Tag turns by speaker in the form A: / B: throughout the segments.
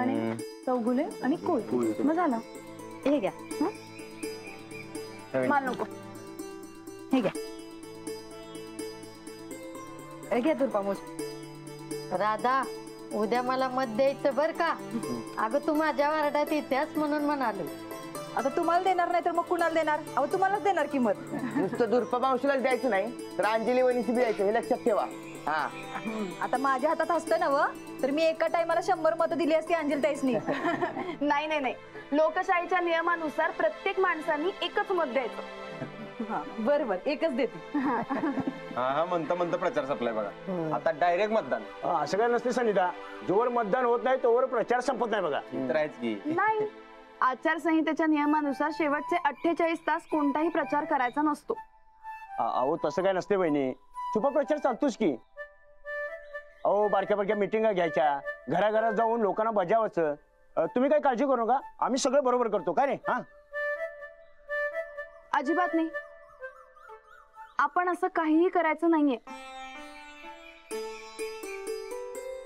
A: राणे, चौगुले आणि कोल. मग झालं. हे घ्या. माल नको. हे घ्या. घ्या तुरपामोज.
B: राधा, उद्या मला मत द्यायचं बर का? अगं तू माझ्या वार्डात येतेस म्हणून म्हणालो.
A: आता तुम्हाला देणार नाही तर मग कुणाला देणार? अहो तुम्हालाच देणार की मत.
C: नुसतं दुर्पा मावशीलाच द्यायचं नाही तर अंजली वहिनीची बी द्यायचं, हे लक्षात ठेवा. हा,
A: आता माझ्या हातात असतं ना व, तर मी एका टायमाला 100 मतं दिली असती अंजली ताईसनी.
D: नाही नाही नाही, लोकशाहीच्या नियमानुसार प्रत्येक माणसांनी एकच मत द्यायचं.
A: बरोबर, एकच देते.
E: हा म्हणता म्हणता प्रचार संपलाय बघा. आता डायरेक्ट मतदान.
F: असं काय नसते सनिता, जोवर मतदान होत नाही तोवर प्रचार संपत नाही बघा.
E: तर आहेच की.
D: नाही, आचारसंहितेच्या नियमानुसार शेवटचे 48 तास कोणताही प्रचार करायचा नसतो.
F: अहो तसं काय नसते बहिणी, छुपा प्रचार चालतोच की. अहो बारक्या बारक्या मिटिंगा घ्यायच्या, घराघरात जाऊन लोकांना बजावायचं. तुम्ही काय काळजी करू नका, आम्ही सगळं बरोबर करतो काय नाही. हा,
D: अजिबात नाही. आपण असं काहीही करायचं नाहीये.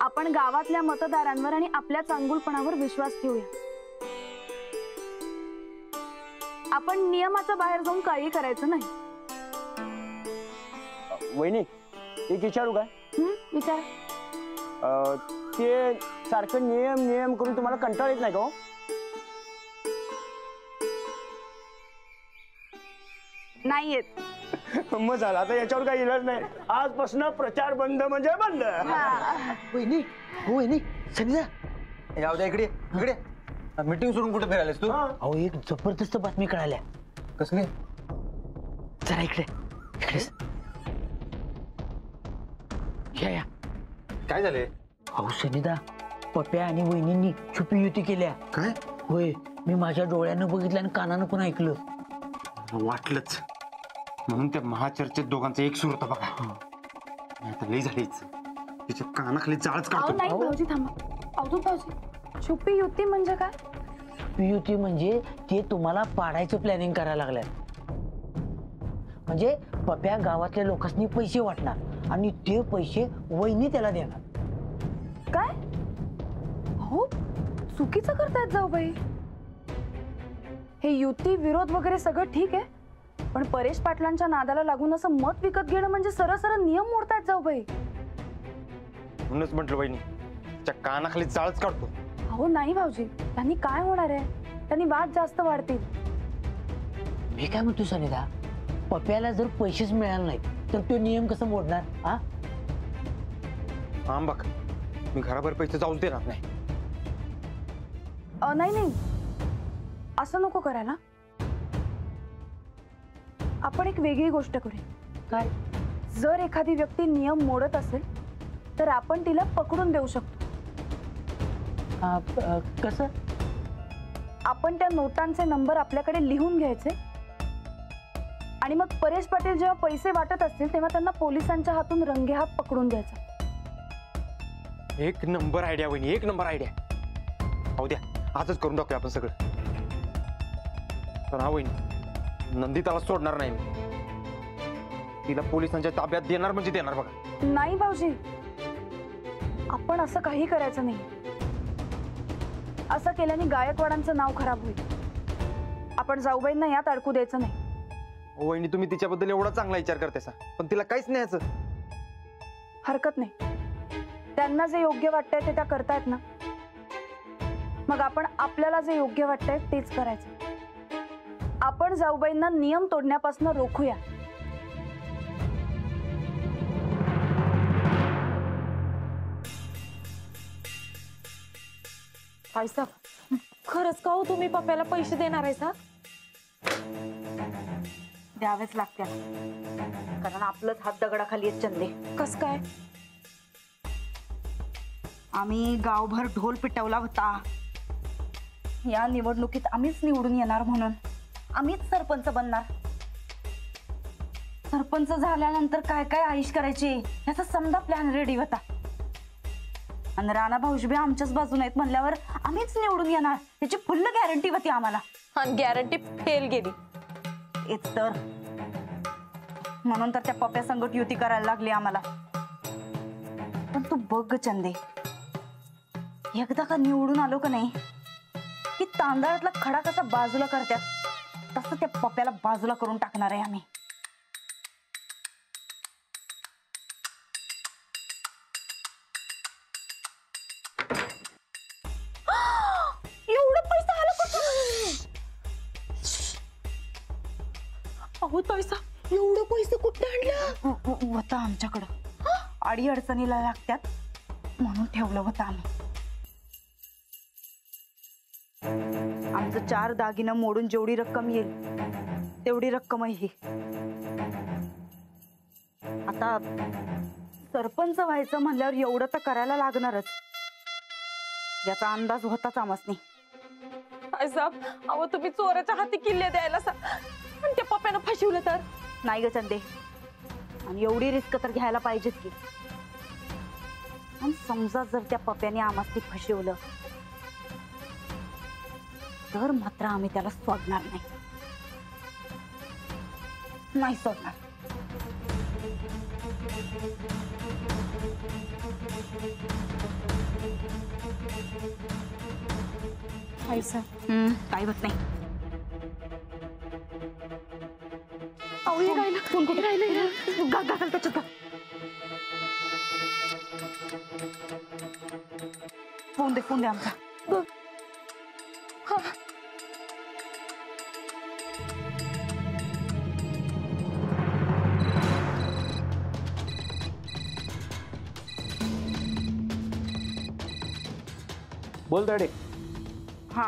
D: आपण गावातल्या मतदारांवर आणि आपल्या चांगुलपणावर विश्वास ठेवूया. आपण नियमाच्या बाहेर जाऊन काही करायचं नाही.
F: वहिनी एक विचारू काय?
D: विचार.
F: ते सारखं नियम नियम करून तुम्हाला कंटाळ येत नाही का?
D: नाही येत.
F: मग झालं, आता याच्यावर काही इलाज नाही. आजपासून प्रचार बंद म्हणजे बंद.
C: वहिनी हो वहिनी, संजय
E: जाऊ द्या. इकडे इकडे मीटिंग सोडून कुठे फिरायलास तू?
C: अहो एक जबरदस्त बातमी कळाल्या.
E: कसली?
C: जरा इकडे इकडे या.
E: काय झाले?
C: अहो सनिदा, पप्या आणि वहिनींनी छुपी युती केल्या.
E: काय?
C: होय, मी माझ्या डोळ्यानं बघितलं आणि कानानं पण ऐकलं.
E: वाटलंच, म्हणून त्या महाचर्चेत दोघांचा एक सूर होता बघा. आता लई झालीच, तिच्या कानाखाली जाळच
D: अहो
E: काढतो.
D: नाही भाऊजी, थांबा. अवधूत भाऊजी, छुपी युती म्हणजे काय?
C: छुपी युती म्हणजे ते तुम्हाला पाडायचं प्लॅनिंग करायला लागल्यात. म्हणजे पप्या गावातल्या लोकांनी पैसे वाटणार आणि ते पैसे वहिनी त्याला देणार.
D: काय? हो, चुकीचं करतायत जाऊबाई. हे युती विरोध वगैरे सगळं ठीक आहे, पण परेश पाटलांच्या नादाला लागून असं मत विकत घेणं म्हणजे सरळ सरळ नियम मोडतायत जाऊबाई.
E: म्हणूनच म्हटलं बहिणी, तिच्या कानाखाली जाळच काढतो.
D: अहो नाही भाऊजी, त्यांनी काय होणार आहे? त्यांनी वाद जास्त वाढतील.
C: मी काय म्हणतो सनिदा, पप्याला जर पैसेच मिळाले नाहीत तर तो नियम कसं मोडणार?
E: हा बघ, मी घराभर पैसे जाऊन देणार नाही.
D: नाही नाही, असं नको करायला. आपण एक वेगळी गोष्ट करूया.
C: काय?
D: जर एखादी व्यक्ती नियम मोडत असेल तर आपण तिला पकडून देऊ शकतो.
C: कसं?
D: आपण त्या नोटांचे नंबर आपल्याकडे लिहून घ्यायचे आणि मग परेश पाटील जेव्हा पैसे वाटत असतील तेव्हा त्यांना पोलिसांच्या हातून रंगेहात पकडून घ्यायचं.
E: एक नंबर आयडिया वहिनी, एक नंबर आयडिया. हो द्या, आजच करून टाकूया आपण सगळं. पण हा वहिनी, नंदिताला सोडणार नाही मी. तिला पोलिसांच्या ताब्यात देणार म्हणजे देणार बघा.
D: नाही भाऊजी, आपण असं काही करायचं नाही. असं केल्याने गायकवाडांचं नाव खराब होईल. आपण जाऊबाईंना यात अडकू द्यायचं नाही.
E: वहिनी, तुम्ही तिच्याबद्दल एवढा चांगला विचार करतेसा, पण तिला काहीच नाही याचं.
D: हरकत नाही, त्यांना जे योग्य वाटतंय ते त्या करतायत ना, मग आपण आपल्याला जे योग्य वाटतंय तेच करायचं. आपण जाऊबाईंना नियम तोडण्यापासून रोखूया.
A: पैसा खरंच का हो? तुम्ही पप्याला पैसे देणार आहे का?
D: द्यावेच लागत्या, कारण आपलंच हात दगडाखाली आहेत चंदे.
A: कस काय?
D: आम्ही गावभर ढोल पिटवला होता, या निवडणुकीत आम्हीच निवडून येणार म्हणून. आम्हीच सरपंच बनणार. सरपंच झाल्यानंतर काय काय आयुष करायची याचा समजा प्लॅन रेडी होता. आणि राणा भाऊजी आमच्याच बाजून आहेत म्हणल्यावर आम्हीच निवडून येणार त्याची फुल्ल गॅरंटी होती आम्हाला.
A: आणि गॅरंटी फेल गेली.
D: तेच तर, म्हणून तर त्या पप्या संगत युती करायला लागली आम्हाला. पण तू बघ चंदे, एकदा का निवडून आलो का नाही की तांदळातला खडा कसा बाजूला करतात तसं त्या पप्याला बाजूला करून टाकणार आहे आम्ही. एवढा पैसा आला कुठून? अहो पैसा, एवढं पैसे कुठे आणलं? होता आमच्याकडं, अडी अडचणीला लागत्यात म्हणून ठेवलं होतं आम्ही. आमचं 4 दागिनं मोडून जेवढी रक्कम येईल तेवढी रक्कम ही. आता सरपंच व्हायचं म्हणल्यावर एवढं तर करायला लागणारच, याचा अंदाज होताच आमसनी.
A: साहेब, अहो तुम्ही चोराच्या हाती किल्ले द्यायला आणि त्या पप्यानं फसवलं तर?
D: नाही ग चंदे, आणि एवढी रिस्क तर घ्यायला पाहिजेच की. आणि समजा जर त्या पप्याने आम्हाला फसवलं तर मात्र आम्ही त्याला सोडणार नाही सोडणार.
A: पैसा
D: काही होत नाही.
A: अहो हे राहिलं, कोण कुठे राहिलं?
D: घाल त्याच्यात. फोन दे आमचा.
E: बोल दाडे.
D: हा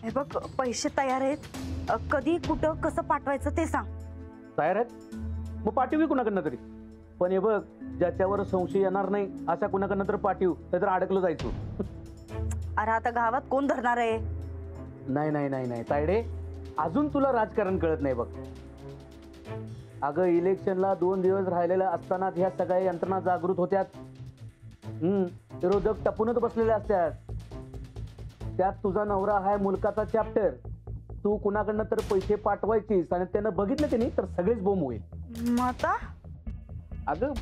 D: हे बघ, पैसे तयार आहेत. कधी कुठं कसं पाठवायचं ते सांग.
G: तयार आहेत मग पाठवी कुणाकडनं तरी, पण हे बघ ज्याच्यावर संशय येणार नाही अशा कुणाकडनं तर पाठव, नाहीतर अडकलं जायचो.
D: अरे आता गावात कोण धरणार आहे?
G: नाही नाही नाही नाही तायडे, अजून तुला राजकारण कळत नाही बघ. अगं इलेक्शनला 2 दिवस राहिलेला असताना ह्या सगळ्या यंत्रणा जागृत होत्यात. विरोधक टपूनच बसलेले असतात. त्यात तुझा नवरा हाय मुलकाचा चॅप्टर. तू कुणाकडनं तर पैसे पाठवायचीस आणि त्यानं बघितलं की नाही तर सगळेच बोंब होईल.
D: मग आता
G: अगं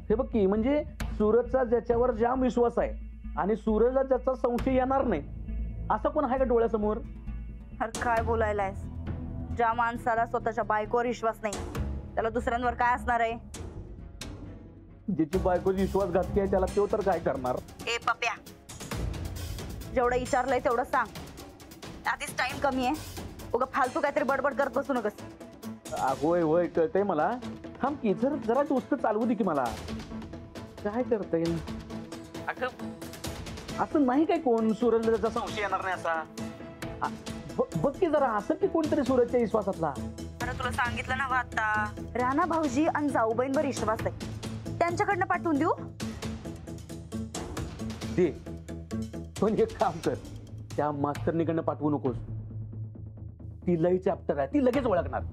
G: हे बघ की, म्हणजे सूरजचा ज्याच्यावर जाम विश्वास आहे आणि सूरजला त्याचा संशय येणार नाही असं कोण आहे का डोळ्यासमोर?
D: अरे काय बोलायलायस? ज्या माणसाला स्वतःच्या बायकोवर विश्वास नाही त्याला दुसऱ्यांवर काय असणार आहे?
G: ज्याची बायको विश्वासघातकी आहे त्याला तो तर काय करणार?
D: ए पप्या, जेवढं विचारलंय तेवढं सांग. आधीच टाइम कमी आहे, उगा फालतू काहीतरी बडबड करत बसू नकस.
G: होय होय कळतंय मला. थांब की, जरा दोस्त चालवू दे की मला. काय करता येईल? असं नाही काय कोण सूरजला त्याचा संशय येणार नाही असा. बघ की जरा असं की कोणतरी सूरजच्या विश्वासातला.
D: अरे तुला सांगितलं ना आता, राणा भाऊजी आणि जाऊबाईंवर विश्वास आहे, त्यांच्याकडनं पाठवून देऊ.
G: दे, पण एक काम कर, त्या मास्तरनीकडनं पाठवू नकोस. ती लई चॅप्टर आहे, ती लगेच ओळखणार.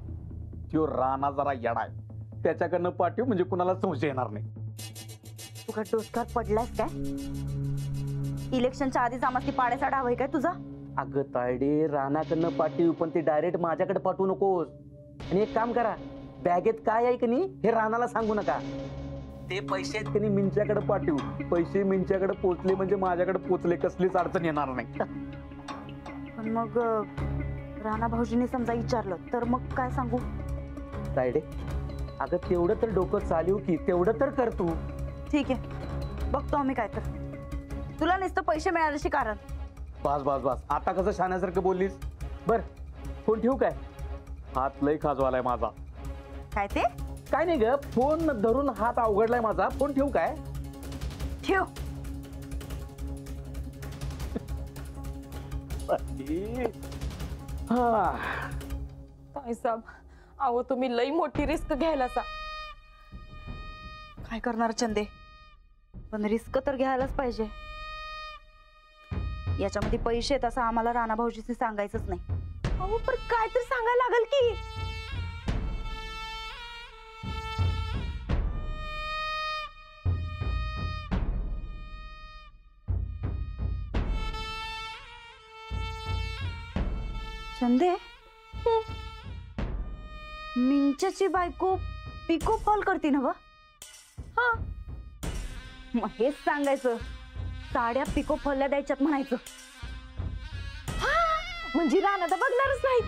G: तो राणा जरा येडा आहे, त्याच्याकडनं पाठव म्हणजे कुणाला संशय येणार नाही.
D: तू काय डोसक्यात पडलास काय? इलेक्शनच्या आधीच आम्हाला पाड्याचा डाव आहे काय तुझा?
G: अगं तायडे, राणाकडनं पाठव पण ते डायरेक्ट माझ्याकडे पाठवू नकोस. आणि एक काम करा, बॅगेत काय आहे की नाही हे राणाला सांगू नका. ते पैसे आहेत की नाही मिंच्याकडे पाठवू. पैसे मिंच्याकडे पोचले म्हणजे माझ्याकडे पोचले, कसलीच अडचण येणार नाही.
D: पण मग राणा भाऊजीने समजा विचारलं तर मग काय सांगू?
G: तायडे अगं तेवढं तर डोकं चालू की, तेवढं तर कर तू.
D: ठीक आहे, बघतो आम्ही काय तर. तुला नुसतं पैसे मिळाल्याशी कारण.
G: बस बस बस, आता कसं शाण्यासारखं बोललीस. बर फोन ठेवू काय? हात लय खाजवालाय माझा.
D: काय ते?
G: काय नाही ग, फोन धरून हात अवघडलाय माझा. फोन ठेवू काय?
D: ठेव.
A: साहेब, अहो तुम्ही लई मोठी रिस्क घ्यायला सा.
D: काय करणार चंदे, पण रिस्क तर घ्यायलाच पाहिजे. याच्यामध्ये पैसे आहेत असं आम्हाला राणा भाऊजीशी सांगायचंच नाही.
A: अहो पण काय तर सांगायला लागल की.
D: चंदे, मिंच्याची बायको पिको फॉल करते ना? हा, मग हेच सांगायचं साड्या पिको फॉलला द्यायच्यात म्हणायचं.
A: म्हणजे राणा तर बघणारच नाही.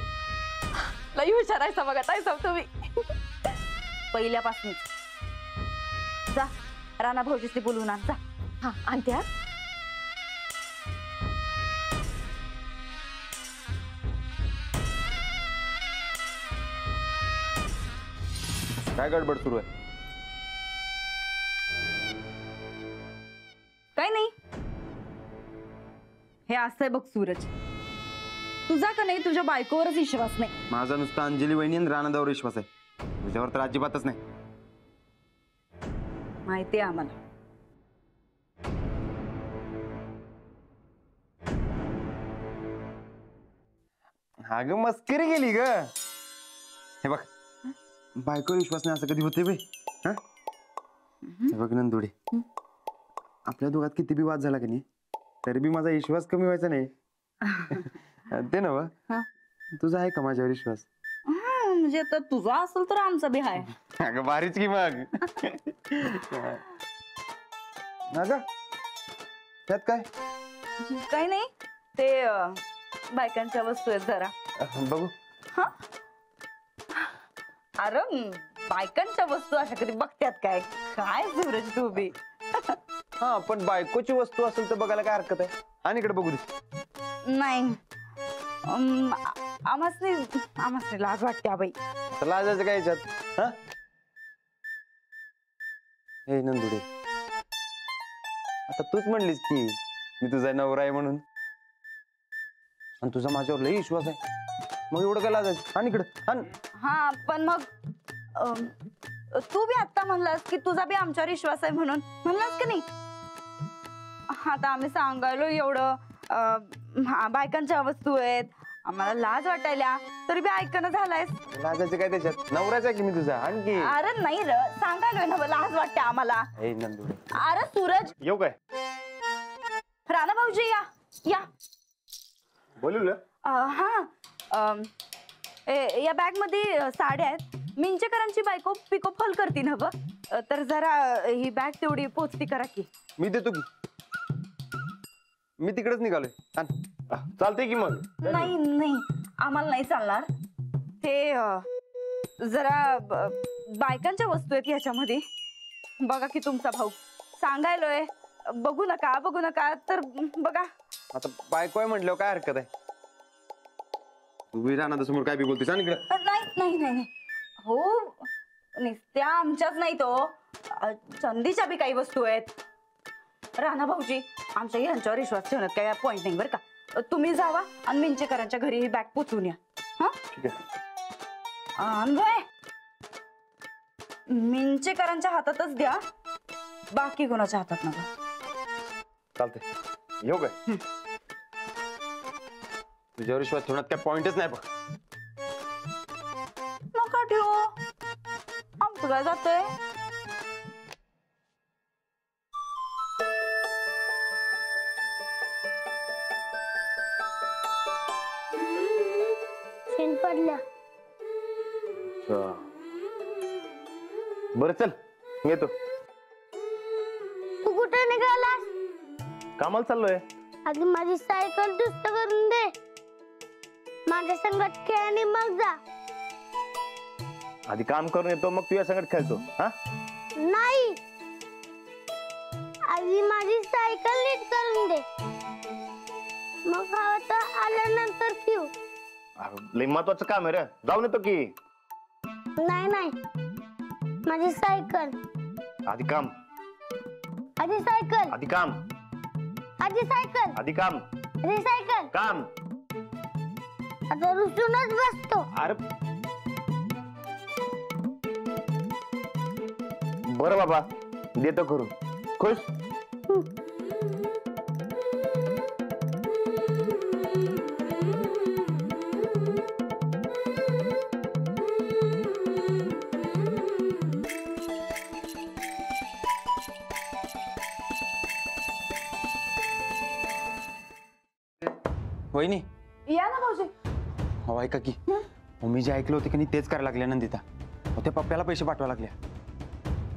A: लई हुशारायचा बघा ताईसाहेब तुम्ही.
D: पहिल्यापासून जा राणा भाऊजीशी बोलून आण जा.
A: हा आणते हा.
E: काय गडबड सुरू आहे?
D: काय नाही. हे असंय बघ सूरज, तुझा का नाही तुझ्या बायकोवरच विश्वास नाही.
E: माझा नुसता अंजली वहिनी आणि राणादावर विश्वास आहे. तुझ्यावर तर अजिबातच नाही.
D: माहितीये आम्हाला.
E: अगं मस्करी गेली ग. हे बघ, बायकोवर विश्वास नाही असं कधी होते बे? हा? हे बघ नंदुडे, आपल्या दोघात किती बी वाद झाला की नाही, तरी बी माझा विश्वास कमी व्हायचा नाही. ते नव, तुझा आहे का माझ्यावर विश्वास?
D: म्हणजे आता तुझा असेल तर आमचा बी आहे.
E: अगं भारीच की मग. अगं त्यात काय?
D: काही नाही, ते बायकांच्या वस्तू आहेत जरा.
E: बघू.
D: अरे बायकांच्या वस्तू अशा कधी बघत्यात काय? काय सूरज तू बी.
E: हा पण बायकोची वस्तू असेल तर बघायला काय हरकत आहे? आणि इकडे बघू दे.
D: नाही आम्हासनी लाज वाटते बाई.
E: तर लाजायचं काय याच्यात? हा? हे नंदुडे, आता तूच म्हणलीस की मी तुझा नवरा आहे म्हणून, आणि तुझा माझ्यावर लई विश्वास आहे, मग एवढं काय लाजायचं? आणि इकडं
D: हा पण मग तू बी आता म्हणलास की तुझा बी आमच्यावर विश्वास आहे म्हणून म्हणलास की नाही. आता आम्ही सांगायलो एवढं बायकांच्या वस्तू आहेत, आम्हाला लाज वाटायला, तरी बी ऐकणं झालायस.
E: लाजायचं काय त्याच्यात? नवराचा की मी तुझा. आणखी
D: अरे नाही र, सांगायलोय ना लाज वाटते आम्हाला.
E: हे नंदुडे,
D: अरे सूरज.
E: येऊ काय?
D: राणा भाऊजी या या.
E: बोलू.
D: हा या बॅग मध्ये साड्या आहेत. मिंचेकरांची बायको पिको फॉल करते ना ब, तर जरा ही बॅग तेवढी पोचती करा की.
E: मी देतो की, मी तिकडेच निघालोय. चालतंय की मग?
D: नाही नाही आम्हाला नाही चालणार. ते जरा बायकांच्या वस्तू आहेत ह्याच्यामध्ये. बघा की तुमचा भाऊ सांगायलोय, बघू नका तर बघा.
E: आता बायको आहे म्हटल्यावर काय हरकत आहे? तू राहणार समोर काय बी बोलतेस? आणि इकडे
D: नाही हो, नुसत्या आमच्याच नाही तो चंदीच्या बी काही वस्तू आहेत. राणा भाऊजी आमच्या ह्यांच्यावर विश्वास ठेवण्यात काही पॉइंट नाही बरं का. तुम्ही जावा आणि मिंचेकरांच्या घरी ही बॅग पोचवून या. हा
E: ठीक आहे.
D: मिंचेकरांच्या हातातच द्या, बाकी कोणाच्या हातात नका.
E: चालतंय, येऊ काय? तुझ्यावर विश्वास ठेवण्यात काय पॉइंटच नाही बघ.
D: नका ठेवू, आमचं काय जातंय.
B: पडल्या.
E: बरं चल, येतो.
B: तू कुठे निघालास?
E: कामाला चाललोय.
B: आधी माझी सायकल दुरुस्त करून दे, माझ्या संगत खेळ आणि मग जा.
F: आधी काम करून येतो, मग तुझ्या संगत खेळतो. हा
B: नाही, आधी माझी सायकल नीट करून दे, मग गावात आल्यानंतर खेळू.
F: लय महत्वाचं काम आहे रे, जाऊन येतो की.
B: नाही, माझी सायकल.
F: आधी काम,
B: आधी सायकल,
F: आधी काम,
B: आधी सायकल,
F: आधी काम,
B: आधी सायकल.
F: काम.
B: आता रुसूनच बसतो.
F: अरे बरं बाबा, देतो करून. खुश?
E: वहिनी,
D: या ना भाऊजी.
E: हो ऐका की, मी जे ऐकलं होतं की नाही तेच करायला लागल्या नंदिता. त्या पप्प्याला पैसे पाठवा लागल्या.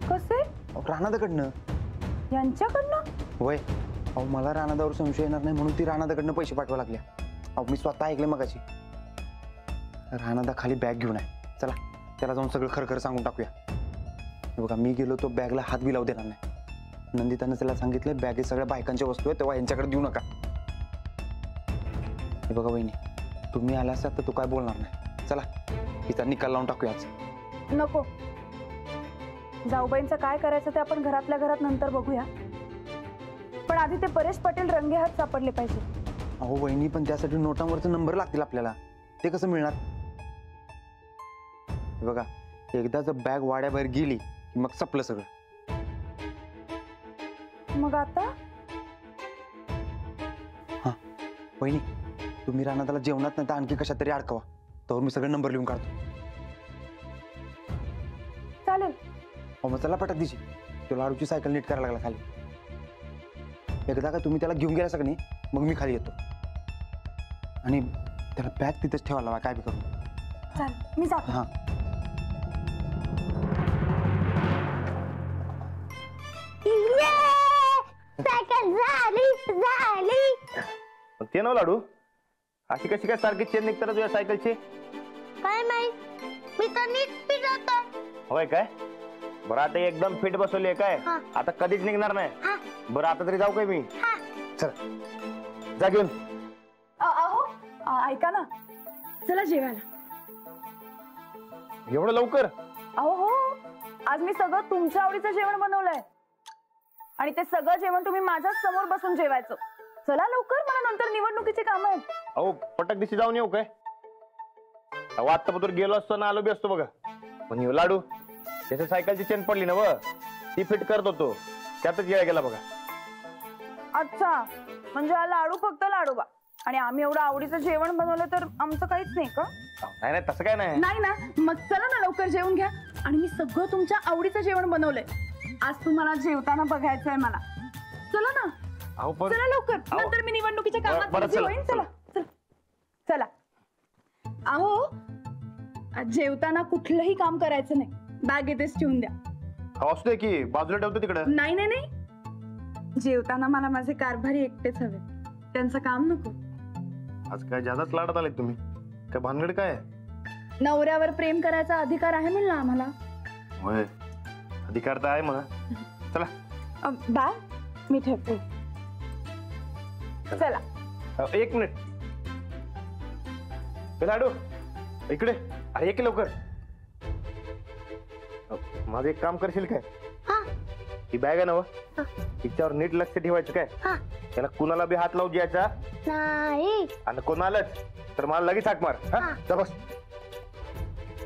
D: कसे?
E: राणादाकडनं.
D: यांच्याकडनं?
E: होय, अहो मला राणादावर संशय येणार नाही म्हणून ती राणादाकडनं पैसे पाठवा लागल्या. अहो मी स्वतः ऐकले मगाशी. राणादा खाली बॅग घेऊन आहे. चला त्याला जाऊन सगळं खरं खरं सांगून टाकूया. हे बघा मी गेलो तो बॅगला हात बी लावू देणार नाही. नंदितानं त्याला सांगितलं बॅगेत सगळ्या बायकांच्या वस्तू आहेत तेव्हा यांच्याकडे देऊ नका. हे बघा वहिनी तुम्ही आला असता तर तू काय बोलणार नाही. चला तिचा निकाल लावून टाकूया आज.
D: नको, जाऊबाईंचं काय करायचं ते आपण घरातल्या घरात नंतर बघूया, पण आधी ते परेश पाटील रंगे हात सापडले पाहिजे.
E: अहो वहिनी पण त्यासाठी नोटांवरचे नंबर लागतील आपल्याला. ते कसं मिळणार? हे बघा एकदा जर बॅग वाड्याबाहेर गेली की मग संपलं सगळं.
D: मग आता
E: वहिनी तुम्ही रानादाला जेवणात नाही तर आणखी कशात तरी अडकवा. तर मी सगळे नंबर लिहून काढतो.
D: चालेल.
E: अहो मग चला पटक दिशी. तो लाडूची सायकल नीट करायला लागला खाली. एकदा का तुम्ही त्याला घेऊन गेला सगळी मग मी खाली येतो आणि त्याला बॅग तिथेच ठेवायला लावा काय बी करून.
D: चालेल, मी जातो.
E: हा
H: सायकल झाली झाली.
F: ते ना लाडू अशी कशी काय सारखी चेन निघतात तुझ्या सायकलची?
H: काय माहित, मी तर नीट फिरवतोय.
F: होय काय? बरं आता एकदम फिट बसवली आहे काय?
H: हा.
F: आता कधीच निघणार नाही.
H: हा.
F: बरं आता तरी जाऊ काय मी?
H: हा.
F: चल जा घेऊन.
D: अहो ऐका ना, चला जेवायला.
F: एवढं लवकर?
D: अहो हो, आज मी सगळं तुमच्या आवडीचं जेवण बनवलंय आणि ते सगळं जेवण तुम्ही माझ्याच समोर बसून जेवायचं. चला लवकर, मला नंतर निवडणुकीची कामं आहेत.
F: अहो पटक दिशी जाऊन येऊ काय? अहो आत्तापत्र गेलो असतो ना आलो बी असतो बघा. पण येऊ लाडू त्याच्या सायकलची चेन पडली ना व ती फिट करत होतो त्यातच येळा गेला बघा.
D: अच्छा, म्हणजे हा लाडू फक्त लाडूबा आणि आम्ही एवढं आवडीचं जेवण बनवलं तर आमचं काहीच नाही का?
F: नाही नाही तसं काय नाही.
D: नाही ना, मग चला ना लवकर जेवून घ्या. आणि मी सगळं तुमच्या आवडीचं जेवण बनवलंय. आज तुम्हाला जेवताना बघायचंय मला. चला ना,
F: अहो पण
D: चला लवकर,
F: अहो.
D: नंतर मी निवडणुकीच्या
F: बरं,
D: कामात बिझी
F: चला,
D: होईन. चला चला चला. अहो आज जेवताना कुठलंही काम करायचं नाही, बॅग इथेच ठेवून द्या.
F: असू दे की बाजूला ठेवतो तिकडं.
D: नाही नाही नाही, जेवताना मला माझे कारभारी एकटेच हवे, त्यांचं काम नको.
F: आज काय जादाच लाडत आले तुम्ही काय? भानगड काय?
D: नवऱ्यावर प्रेम करायचा अधिकार आहे म्हणलं आम्हाला.
F: होय अधिकार तर आहे मला. चला
D: बॅग मी ठेवते. चला.
F: एक मिनिट. लाडू इकडे. अरे एक लवकर. माझं एक काम करशील काय? ही बॅग आहे ना व तिच्यावर नीट लक्ष ठेवायचं काय? त्याला कुणाला बी हात लावू द्यायचा
H: नाही.
F: आणि कोणालाच तर मला लगेच हाक मार. जा बस.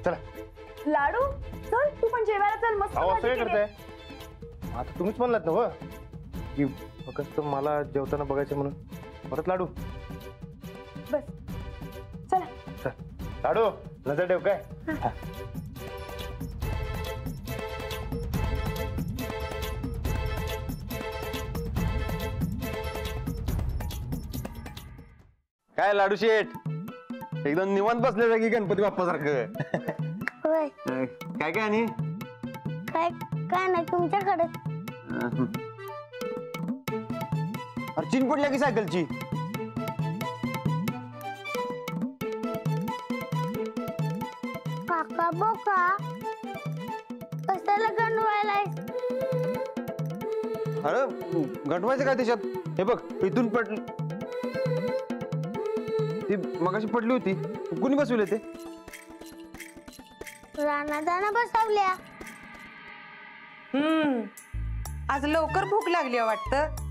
F: चला
D: लाडू चल, तू पण जेवायला चल. मस्त
F: अहो असं
D: भाजी
F: काय
D: केली.
F: करताय? आता तुम्हीच म्हणलात ना व की फक्त मला जेवताना बघायचं म्हणून. परत लाडू.
D: बस चला.
F: चल. लाडू नजर ठेव काय? हा.
E: काय लाडू शेठ एकदम निवांत बसले जागी गणपती बाप्पा सारखं.
H: होय.
E: काय काय आणि
H: काय काय नाही तुमच्याकडे.
E: अरे चीन पडल्या की सायकलची?
H: काका बोका कशाला गणवायलाय?
E: अरे गंडवायचं काय त्याच्यात? हे बघ इथून पडली ती मगाशी पडली होती. कुणी बसवले ते?
H: रानादाना बसवल्या.
I: आज लवकर भूक लागली वाटतं.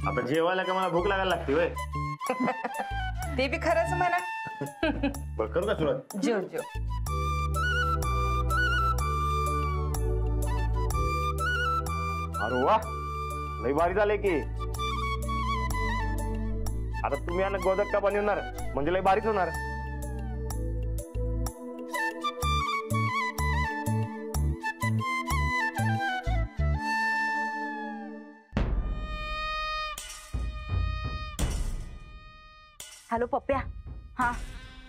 F: आता जेवायला का मला भूक लागायला लागते वय.
I: ते बी खरंच म्हणा.
F: बरं करू का सुरुवात?
I: जेव जेव.
F: अरे वा लई भारी झाले की. आता तुम्ही आणि गोदक का बनवणार म्हणजे लई भारीच होणार.
D: हॅलो पप्प्या. हा,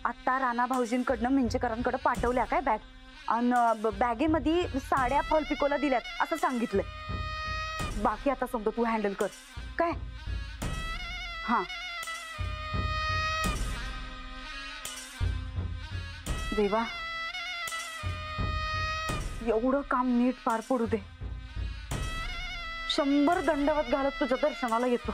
D: आता राणा भाऊजींकडनं मिंचेकरांकडे पाठवल्या काय बॅग, आणि बॅगेमध्ये साड्या फॉल पिकोला दिल्यात असं सांगितलंय. बाकी आता समजा तू हँडल कर काय. हा. देवा, एवढं काम नीट पार पडू दे. 100 दंडवत घालत तुझ्या दर्शनाला येतो.